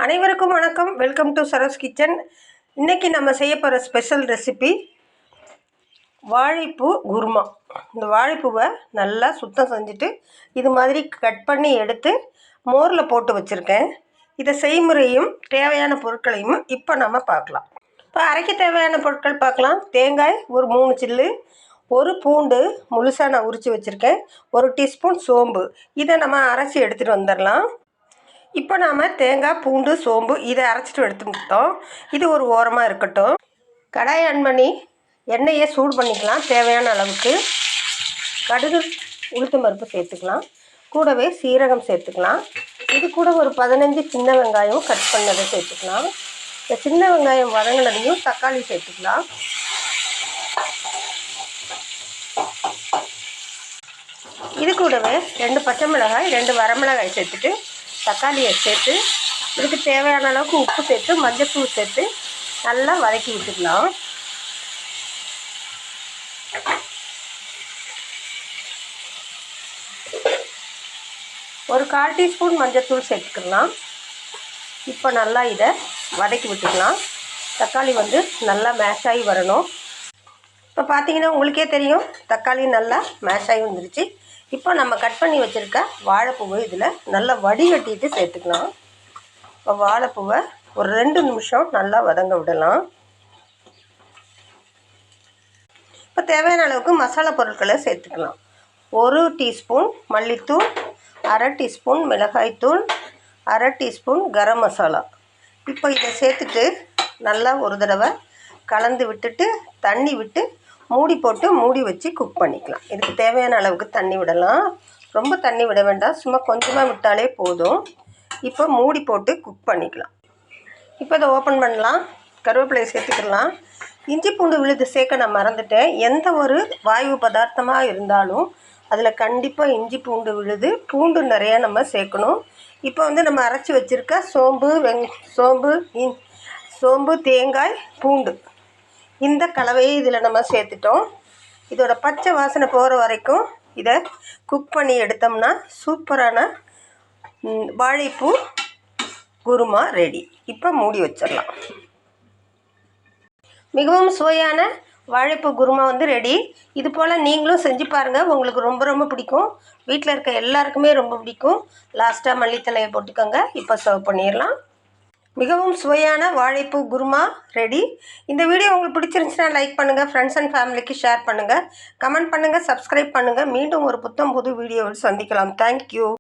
அனைவருக்கும் வணக்கம். Welcome to Saro's kitchen. இன்றைக்கி நம்ம செய்ய போகிற ஸ்பெஷல் ரெசிபி வாழைப்பூ குருமா. இந்த வாழைப்பூவை நல்லா சுத்தம் செஞ்சுட்டு இது மாதிரி கட் பண்ணி எடுத்து மோரில் போட்டு வச்சுருக்கேன். இதை செய்முறையும் தேவையான பொருட்களையும் இப்போ நம்ம பார்க்கலாம். இப்போ அரைக்க தேவையான பொருட்கள் பார்க்கலாம். தேங்காய் ஒரு 3 சில்லு, ஒரு பூண்டு முழுசாக நான் உரித்து வச்சுருக்கேன், 1 டீஸ்பூன் சோம்பு. இதை நம்ம அரைச்சி எடுத்துகிட்டு வந்துடலாம். இப்போ நாம் தேங்காய், பூண்டு, சோம்பு இதை அரைச்சிட்டு எடுத்துக்கிட்டோம். இது ஒரு ஓரமாக இருக்கட்டும். கடாய் ஆன் பண்ணி எண்ணெயை சூடு பண்ணிக்கலாம். தேவையான அளவுக்கு கடுகு, உளுத்தம் பருப்பு சேர்த்துக்கலாம். கூடவே சீரகம் சேர்த்துக்கலாம். இது கூட ஒரு 15 சின்ன வெங்காயம் கட் பண்ணதை சேர்த்துக்கலாம். இந்த சின்ன வெங்காயம் வதங்கினதையும் தக்காளி சேர்த்துக்கலாம். இது கூடவே 2 பச்சை மிளகாய், 2 வரமிளகாய் சேர்த்துட்டு தக்காளியை சேர்த்து இதுக்கு தேவையான அளவுக்கு உப்பு சேர்த்து மஞ்சள்தூள் சேர்த்து நல்லா வதக்கி விட்டுக்கலாம். ஒரு 1/4 டீஸ்பூன் மஞ்சள்தூள் சேர்த்துக்கலாம். இப்போ நல்லா இதை வதக்கி விட்டுக்கலாம். தக்காளி நல்லா மேஷ் ஆகி வரணும். இப்போ பார்த்தீங்கன்னா உங்களுக்கே தெரியும், தக்காளி நல்லா மேஷ் ஆகி வந்துருச்சு. இப்போ நம்ம கட் பண்ணி வச்சுருக்க வாழைப்பூவை இதில் நல்லா வடிகட்டிட்டு சேர்த்துக்கலாம். இப்போ வாழைப்பூவை ஒரு 2 நிமிஷம் நல்லா வதங்க விடலாம். இப்போ தேவையான அளவுக்கு மசாலா பொருட்களை சேர்த்துக்கலாம். 1 டீஸ்பூன் மல்லித்தூள், 1/2 டீஸ்பூன் மிளகாய்த்தூள், 1/2 டீஸ்பூன் கரம் மசாலா. இப்போ இதை சேர்த்துட்டு நல்லா ஒரு தடவை கலந்து விட்டுட்டு தண்ணி விட்டு மூடி போட்டு மூடி வச்சு குக் பண்ணிக்கலாம். இதுக்கு தேவையான அளவுக்கு தண்ணி விடலாம். ரொம்ப தண்ணி விட வேண்டாம், சும்மா கொஞ்சமாக விட்டாலே போதும். இப்போ மூடி போட்டு குக் பண்ணிக்கலாம். இப்போ இதை ஓப்பன் பண்ணலாம். கருவேப்பிலையை சேர்த்துக்கலாம். இஞ்சி பூண்டு விழுது சேர்க்க நான் மறந்துட்டேன். எந்த ஒரு வாயு பதார்த்தமாக இருந்தாலும் அதில் கண்டிப்பாக இஞ்சி பூண்டு விழுது, பூண்டு நிறையா நம்ம சேர்க்கணும். இப்போ நம்ம அரைச்சி வச்சுருக்க சோம்பு, தேங்காய், பூண்டு இந்த கலவையை இதில் நம்ம சேர்த்துட்டோம். இதோட பச்சை வாசனை போகிற வரைக்கும் இதை குக் பண்ணி எடுத்தோம்னா சூப்பரான வாழைப்பூ குருமா ரெடி. இப்போ மூடி வச்சிடலாம். மிகவும் சுவையான வாழைப்பூ குருமா ரெடி. இது போல் நீங்களும் செஞ்சு பாருங்கள். உங்களுக்கு ரொம்ப ரொம்ப பிடிக்கும். வீட்டில் இருக்க எல்லாருக்குமே ரொம்ப பிடிக்கும். லாஸ்ட்டாக மல்லித்தலையை போட்டுக்கோங்க. இப்போ சர்வ் பண்ணிடலாம். மிகவும் சுவையான வாழைப்பூ குருமா ரெடி. இந்த வீடியோ உங்களுக்கு பிடிச்சிருந்துச்சுன்னா லைக் பண்ணுங்கள், ஃப்ரெண்ட்ஸ் அண்ட் ஃபேமிலிக்கு ஷேர் பண்ணுங்கள், கமெண்ட் பண்ணுங்கள், சப்ஸ்கிரைப் பண்ணுங்கள். மீண்டும் ஒரு புத்தம் புது வீடியோவில் சந்திக்கலாம். தேங்க்யூ.